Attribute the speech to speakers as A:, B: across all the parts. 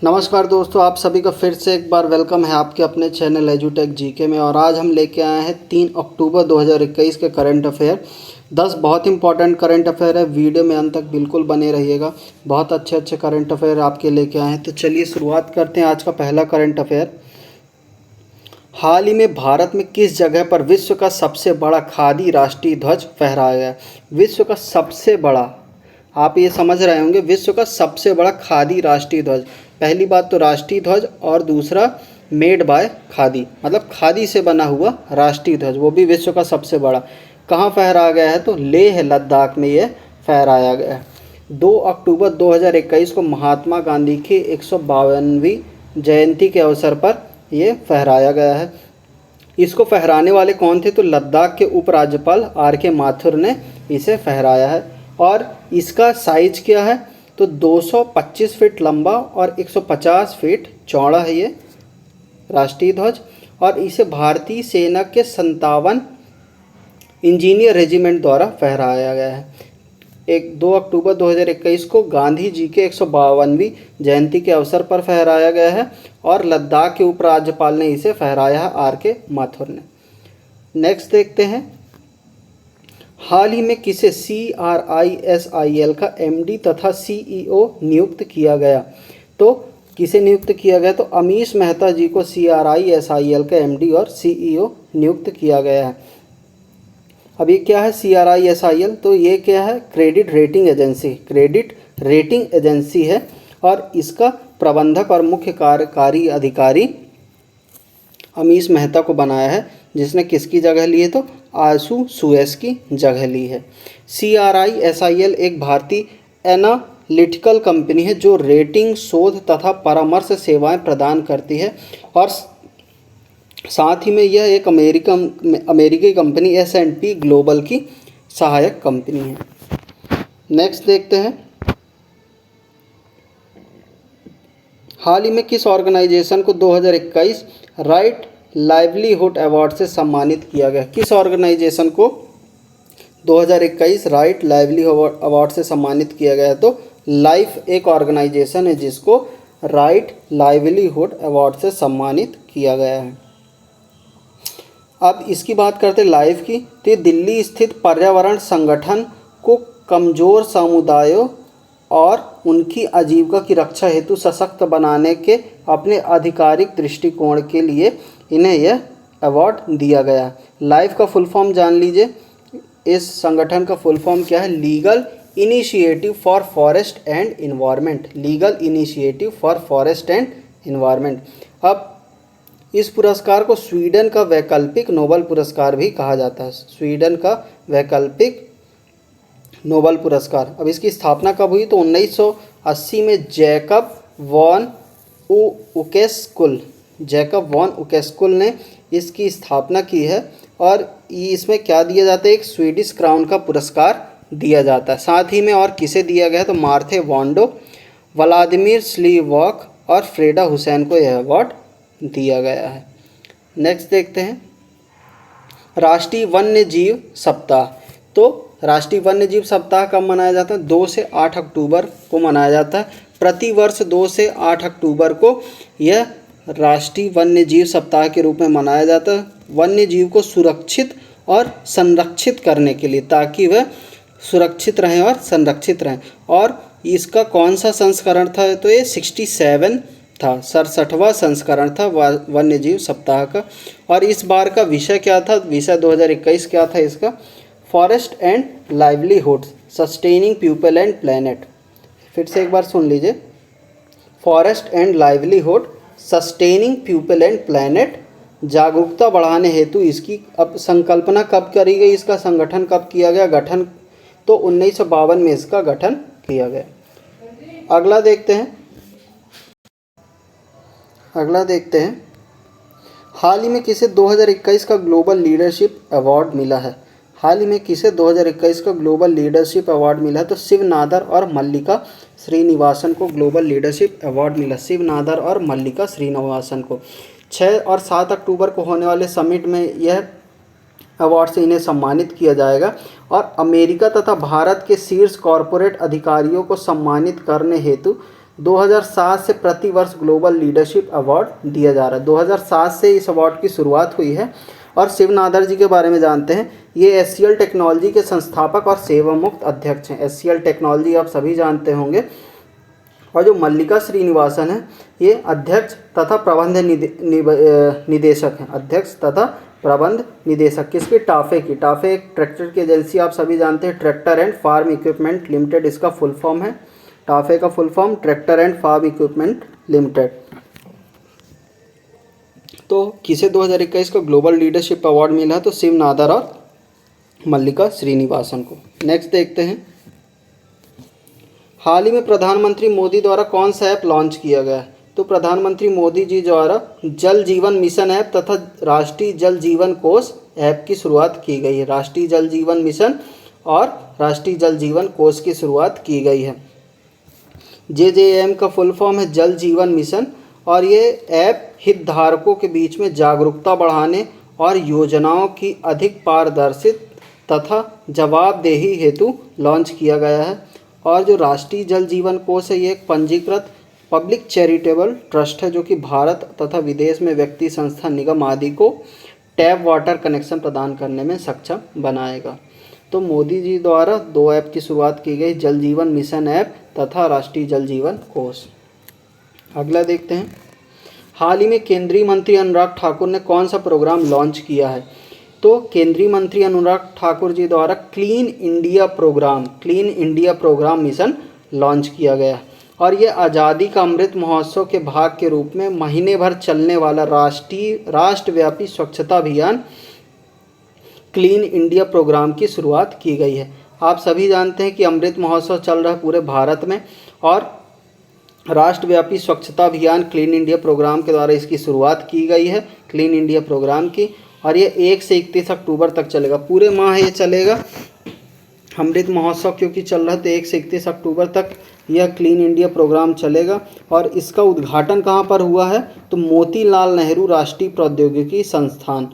A: नमस्कार दोस्तों, आप सभी का फिर से एक बार वेलकम है आपके अपने चैनल एजुटेक जीके में। और आज हम लेके आए हैं 3 अक्टूबर 2021 के करंट अफेयर। 10 बहुत इंपॉर्टेंट करंट अफेयर है। वीडियो में अंत तक बिल्कुल बने रहिएगा। बहुत अच्छे अच्छे करंट अफेयर आपके लेके आए हैं। तो चलिए शुरुआत करते हैं आज का पहला करंट अफेयर। हाल ही में भारत में किस जगह पर विश्व का सबसे बड़ा खादी राष्ट्रीय ध्वज फहराया गया? विश्व का सबसे बड़ा, आप ये समझ रहे होंगे, विश्व का सबसे बड़ा खादी राष्ट्रीय ध्वज। पहली बात तो राष्ट्रीय ध्वज, और दूसरा मेड बाय खादी, मतलब खादी से बना हुआ राष्ट्रीय ध्वज, वो भी विश्व का सबसे बड़ा। कहाँ फहराया गया है? तो लेह लद्दाख में ये फहराया गया है। 2 अक्टूबर 2021 को महात्मा गांधी की 152वीं जयंती के अवसर पर ये फहराया गया है। इसको फहराने वाले कौन थे? तो लद्दाख के उपराज्यपाल आर.के. माथुर ने इसे फहराया है। और इसका साइज क्या है? तो 225 फीट लंबा और 150 फीट चौड़ा है ये राष्ट्रीय ध्वज। और इसे भारतीय सेना के 57 इंजीनियर रेजिमेंट द्वारा फहराया गया है। 2 अक्टूबर 2021 को गांधी जी के 152वीं जयंती के अवसर पर फहराया गया है और लद्दाख के उपराज्यपाल ने इसे फहराया है, आर.के. माथुर ने। नेक्स्ट देखते हैं, हाल ही में किसे CRISIL का MD तथा CEO नियुक्त किया गया? तो किसे नियुक्त किया गया? तो अमीश मेहता जी को CRISIL का MD और CEO नियुक्त किया गया है। अब ये क्या है CRISIL? तो ये क्या है? Credit rating agency, credit rating agency है। और इसका प्रबंधक और मुख्य कार्यकारी अधिकारी अमीश मेहता को बनाया है, जिसने किसकी जगह ली है? तो आशु सुएस की जगह ली है। CRISIL एक भारतीय एनालिटिकल कंपनी है जो रेटिंग, शोध तथा परामर्श सेवाएं प्रदान करती है। और साथ ही में यह एक अमेरिकी कंपनी S&P ग्लोबल की सहायक कंपनी है। नेक्स्ट देखते हैं, हाल ही में किस ऑर्गेनाइजेशन को 2021 राइट लाइवलीहुड अवार्ड से सम्मानित किया गया? किस ऑर्गेनाइजेशन को 2021 राइट लाइवलीहुड अवार्ड से सम्मानित किया गया है? तो लाइफ एक ऑर्गेनाइजेशन है जिसको राइट लाइवलीहुड अवार्ड से सम्मानित किया गया है। अब इसकी बात करते हैं लाइफ की। तो ये दिल्ली स्थित पर्यावरण संगठन को कमज़ोर समुदायों और उनकी आजीविका की रक्षा हेतु सशक्त बनाने के अपने आधिकारिक दृष्टिकोण के लिए इन्हें यह अवार्ड दिया गया। लाइफ का फुल फॉर्म जान लीजिए। इस संगठन का फुल फॉर्म क्या है? Legal initiative for forest and environment, legal initiative for forest and environment. अब इस पुरस्कार को स्वीडन का वैकल्पिक नोबेल पुरस्कार भी कहा जाता है, स्वीडन का वैकल्पिक नोबेल पुरस्कार। अब इसकी स्थापना कब हुई? तो 1980 में जैकब वॉन उकेस्कुल ने इसकी स्थापना की है। और इसमें क्या दिया जाता है? एक स्वीडिश क्राउन का पुरस्कार दिया जाता है। साथ ही में और किसे दिया गया? तो मार्थे वॉन्डो, व्लादिमीर स्लीवॉक और फ्रेडा हुसैन को यह अवार्ड दिया गया है। नेक्स्ट देखते हैं, राष्ट्रीय वन्य जीव सप्ताह। तो राष्ट्रीय वन्य जीव सप्ताह कब मनाया जाता है? 2 से 8 अक्टूबर को मनाया जाता है। प्रतिवर्ष 2 से 8 अक्टूबर को यह राष्ट्रीय वन्य जीव सप्ताह के रूप में मनाया जाता है, वन्य जीव को सुरक्षित और संरक्षित करने के लिए, ताकि वह सुरक्षित रहें और संरक्षित रहें। और इसका कौन सा संस्करण था? तो ये 67 था, 67वां संस्करण था वन्य जीव सप्ताह का। और इस बार का विषय क्या था? विषय 2021 क्या था इसका? Forest and livelihood, sustaining people and planet. फिर से एक बार सुन लीजिए, forest and livelihood, sustaining people and planet. जागरूकता बढ़ाने हेतु इसकी अब संकल्पना कब करी गई? इसका संगठन कब किया गया? गठन तो 1952 में इसका गठन किया गया। अगला देखते हैं, हाल ही में किसे 2021 का ग्लोबल लीडरशिप अवार्ड मिला है? हाल ही में किसे 2021 का ग्लोबल लीडरशिप अवार्ड मिला है? तो शिव नादर और मल्लिका श्रीनिवासन को ग्लोबल लीडरशिप अवार्ड मिला। शिव नादर और मल्लिका श्रीनिवासन को 6 और 7 अक्टूबर को होने वाले समिट में यह अवार्ड से इन्हें सम्मानित किया जाएगा। और अमेरिका तथा भारत के शीर्ष कॉरपोरेट अधिकारियों को सम्मानित करने हेतु 2007 से प्रतिवर्ष ग्लोबल लीडरशिप अवार्ड दिया जा रहा है। 2007 से इस अवार्ड की शुरुआत हुई है। और शिव नादर जी के बारे में जानते हैं। ये HCL टेक्नोलॉजी के संस्थापक और सेवामुक्त अध्यक्ष हैं। HCL टेक्नोलॉजी आप सभी जानते होंगे। और जो मल्लिका श्रीनिवासन है, ये अध्यक्ष तथा प्रबंध निदेशक हैं। अध्यक्ष तथा प्रबंध निदेशक किसकी? टाफे की। टाफे एक ट्रैक्टर की एजेंसी आप सभी जानते हैं। Tractor and farm equipment limited इसका फुल फॉर्म है। टाफे का full form tractor and farm equipment limited. तो किसे 2021 का ग्लोबल लीडरशिप अवार्ड मिला? तो शिव नादर और मल्लिका श्रीनिवासन को। नेक्स्ट देखते हैं, हाल ही में प्रधानमंत्री मोदी द्वारा कौन सा ऐप लॉन्च किया गया है? तो प्रधानमंत्री मोदी जी द्वारा जल जीवन मिशन ऐप तथा राष्ट्रीय जल जीवन कोष ऐप की शुरुआत की गई है। राष्ट्रीय जल जीवन मिशन और राष्ट्रीय जल जीवन कोष की शुरुआत की गई है। JJM का फुल फॉर्म है जल जीवन मिशन। और ये ऐप हितधारकों के बीच में जागरूकता बढ़ाने और योजनाओं की अधिक पारदर्शित तथा जवाबदेही हेतु लॉन्च किया गया है। और जो राष्ट्रीय जल जीवन कोष है, ये एक पंजीकृत पब्लिक चैरिटेबल ट्रस्ट है जो कि भारत तथा विदेश में व्यक्ति, संस्था, निगम आदि को टैप वाटर कनेक्शन प्रदान करने में सक्षम बनाएगा। तो मोदी जी द्वारा 2 ऐप की शुरुआत की गई, जल जीवन मिशन ऐप तथा राष्ट्रीय जल जीवन कोष। अगला देखते हैं, हाल ही में केंद्रीय मंत्री अनुराग ठाकुर ने कौन सा प्रोग्राम लॉन्च किया है? तो केंद्रीय मंत्री अनुराग ठाकुर जी द्वारा clean India programme mission launch किया गया। और ये आज़ादी का अमृत महोत्सव के भाग के रूप में महीने भर चलने वाला राष्ट्रव्यापी स्वच्छता अभियान क्लीन इंडिया प्रोग्राम की शुरुआत की गई है। आप सभी जानते हैं कि अमृत महोत्सव चल रहा है पूरे भारत में और राष्ट्रव्यापी स्वच्छता अभियान क्लीन इंडिया प्रोग्राम के द्वारा इसकी शुरुआत की गई है, क्लीन इंडिया प्रोग्राम की। और ये 1 से 31 अक्टूबर तक चलेगा, पूरे माह ये चलेगा। अमृत महोत्सव क्योंकि चल रहा है तो 1 से 31 अक्टूबर तक यह क्लीन इंडिया प्रोग्राम चलेगा। और इसका उद्घाटन कहाँ पर हुआ है? तो मोतीलाल नेहरू राष्ट्रीय प्रौद्योगिकी संस्थान,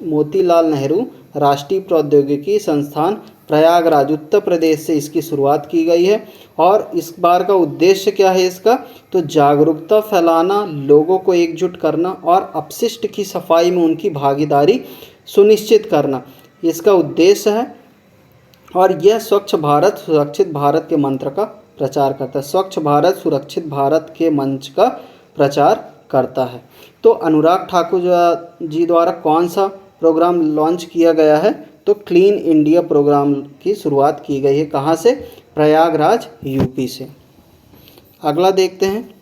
A: मोतीलाल नेहरू राष्ट्रीय प्रौद्योगिकी संस्थान प्रयागराज उत्तर प्रदेश से इसकी शुरुआत की गई है। और इस बार का उद्देश्य क्या है इसका? तो जागरूकता फैलाना, लोगों को एकजुट करना और अपशिष्ट की सफाई में उनकी भागीदारी सुनिश्चित करना इसका उद्देश्य है। और यह स्वच्छ भारत सुरक्षित भारत के मंत्र का प्रचार करता है। स्वच्छ भारत सुरक्षित भारत के मंच का प्रचार करता है। तो अनुराग ठाकुर जी द्वारा कौन सा प्रोग्राम लॉन्च किया गया है? तो क्लीन इंडिया प्रोग्राम की शुरुआत की गई है। कहाँ से? प्रयागराज यूपी से। अगला देखते हैं,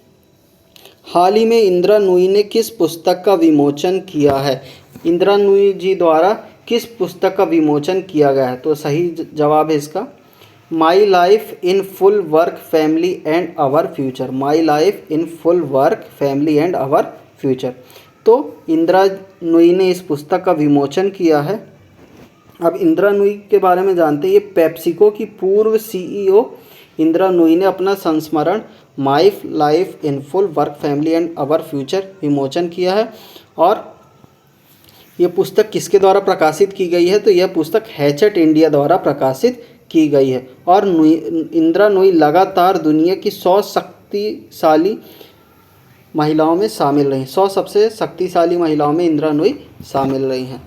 A: हाल ही में इंदिरा नूई ने किस पुस्तक का विमोचन किया है? इंदिरा नूई जी द्वारा किस पुस्तक का विमोचन किया गया है? तो सही जवाब है इसका my life in full work family and our future. My life in full work family and our future. तो इंदिरा नूई ने इस पुस्तक का विमोचन किया है। अब इंदिरा नूई के बारे में जानते हैं। ये पेप्सिको की पूर्व CEO इंदिरा नूई ने अपना संस्मरण my life in full work family and our future विमोचन किया है। और ये पुस्तक किसके द्वारा प्रकाशित की गई है? तो यह पुस्तक हैचेट इंडिया द्वारा प्रकाशित की गई है। और इंदिरा नूई लगातार दुनिया की 100 शक्तिशाली महिलाओं में शामिल रही। 100 सबसे शक्तिशाली महिलाओं में इंदिरा नूई शामिल रही हैं।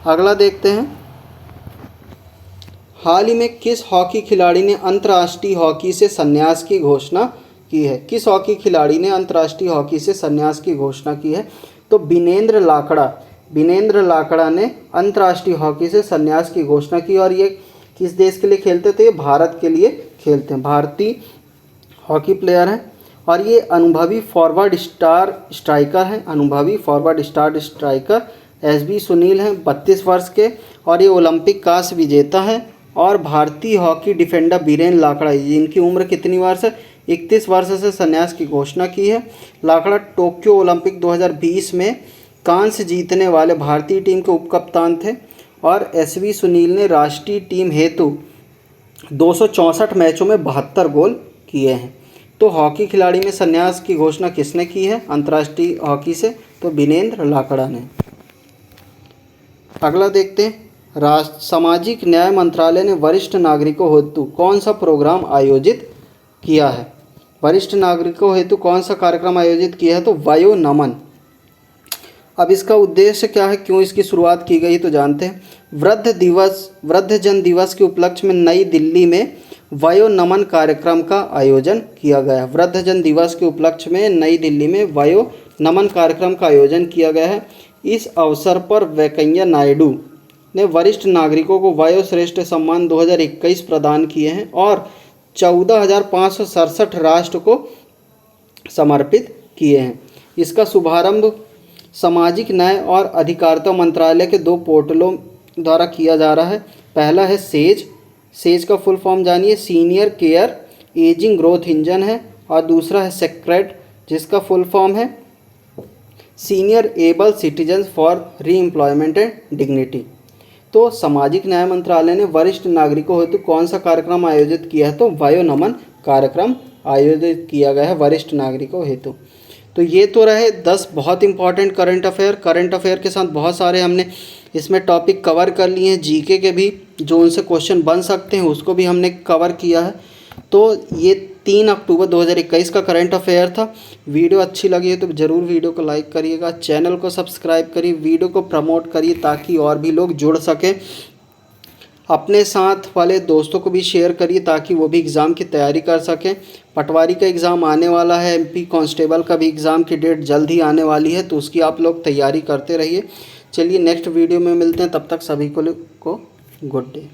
A: अगला देखते हैं, हाल ही में किस हॉकी खिलाड़ी ने अंतर्राष्ट्रीय हॉकी से संन्यास की घोषणा की है? किस हॉकी खिलाड़ी ने अंतर्राष्ट्रीय हॉकी से संन्यास की घोषणा की है? तो बिनेंद्र लाकड़ा ने अंतर्राष्ट्रीय हॉकी से संन्यास की घोषणा की। और ये किस देश के लिए खेलते थे? ये भारत के लिए खेलते हैं। भारतीय हॉकी प्लेयर हैं और ये अनुभवी फॉरवर्ड स्ट्राइकर हैं। अनुभवी फॉरवर्ड स्ट्राइकर SB सुनील हैं, 32 वर्ष के। और ये ओलंपिक कांस्य विजेता हैं। और भारतीय हॉकी डिफेंडर बीरेन लाकड़ा, जिनकी उम्र कितनी वर्ष है? 31 वर्ष से संन्यास की घोषणा की है। लाकड़ा टोक्यो ओलंपिक 2020 में कांस्य जीतने वाले भारतीय टीम के उपकप्तान थे। और SB सुनील ने राष्ट्रीय टीम हेतु 264 मैचों में 72 गोल किए हैं। तो हॉकी खिलाड़ी में संन्यास की घोषणा किसने की है अंतर्राष्ट्रीय हॉकी से? तो बिनेंद्र लाकड़ा ने। अगला देखते हैं, सामाजिक न्याय मंत्रालय ने वरिष्ठ नागरिकों हेतु कौन सा प्रोग्राम आयोजित किया है? वरिष्ठ नागरिकों हेतु कौन सा कार्यक्रम आयोजित किया है? तो वायु नमन। अब इसका उद्देश्य क्या है, क्यों इसकी शुरुआत की गई, तो जानते हैं। वृद्धजन दिवस के उपलक्ष्य में नई दिल्ली में वायु नमन कार्यक्रम का आयोजन किया गया है। वृद्धजन दिवस के उपलक्ष्य में नई दिल्ली में वायु नमन कार्यक्रम का आयोजन किया गया है। इस अवसर पर वेंकैया नायडू ने वरिष्ठ नागरिकों को वायु श्रेष्ठ सम्मान 2021 प्रदान किए हैं और 14,567 राष्ट्र को समर्पित किए हैं। इसका शुभारंभ सामाजिक न्याय और अधिकारिता मंत्रालय के 2 पोर्टलों द्वारा किया जा रहा है। पहला है सेज का फुल फॉर्म जानिए, senior care ageing growth engine है, और दूसरा है सेक्रेट, जिसका फुल फॉर्म है senior able citizens for re-employment and dignity. तो सामाजिक न्याय मंत्रालय ने वरिष्ठ नागरिकों हेतु कौन सा कार्यक्रम आयोजित किया है? तो वायु नमन कार्यक्रम आयोजित किया गया है वरिष्ठ नागरिकों हेतु। तो ये तो रहे 10 बहुत इंपॉर्टेंट करंट अफेयर के साथ बहुत सारे हमने इसमें टॉपिक कवर कर लिए हैं। जीके के भी जो उनसे क्वेश्चन बन सकते हैं उसको भी हमने कवर किया है। तो ये 3 अक्टूबर 2021 का करंट अफेयर था। वीडियो अच्छी लगी है तो ज़रूर वीडियो को लाइक करिएगा, चैनल को सब्सक्राइब करिए, वीडियो को प्रमोट करिए ताकि और भी लोग जुड़ सकें। अपने साथ वाले दोस्तों को भी शेयर करिए ताकि वो भी एग्ज़ाम की तैयारी कर सकें। पटवारी का एग्ज़ाम आने वाला है, एमपी कांस्टेबल का भी एग्ज़ाम की डेट जल्द ही आने वाली है, तो उसकी आप लोग तैयारी करते रहिए। चलिए नेक्स्ट वीडियो में मिलते हैं, तब तक सभी को गुड डे।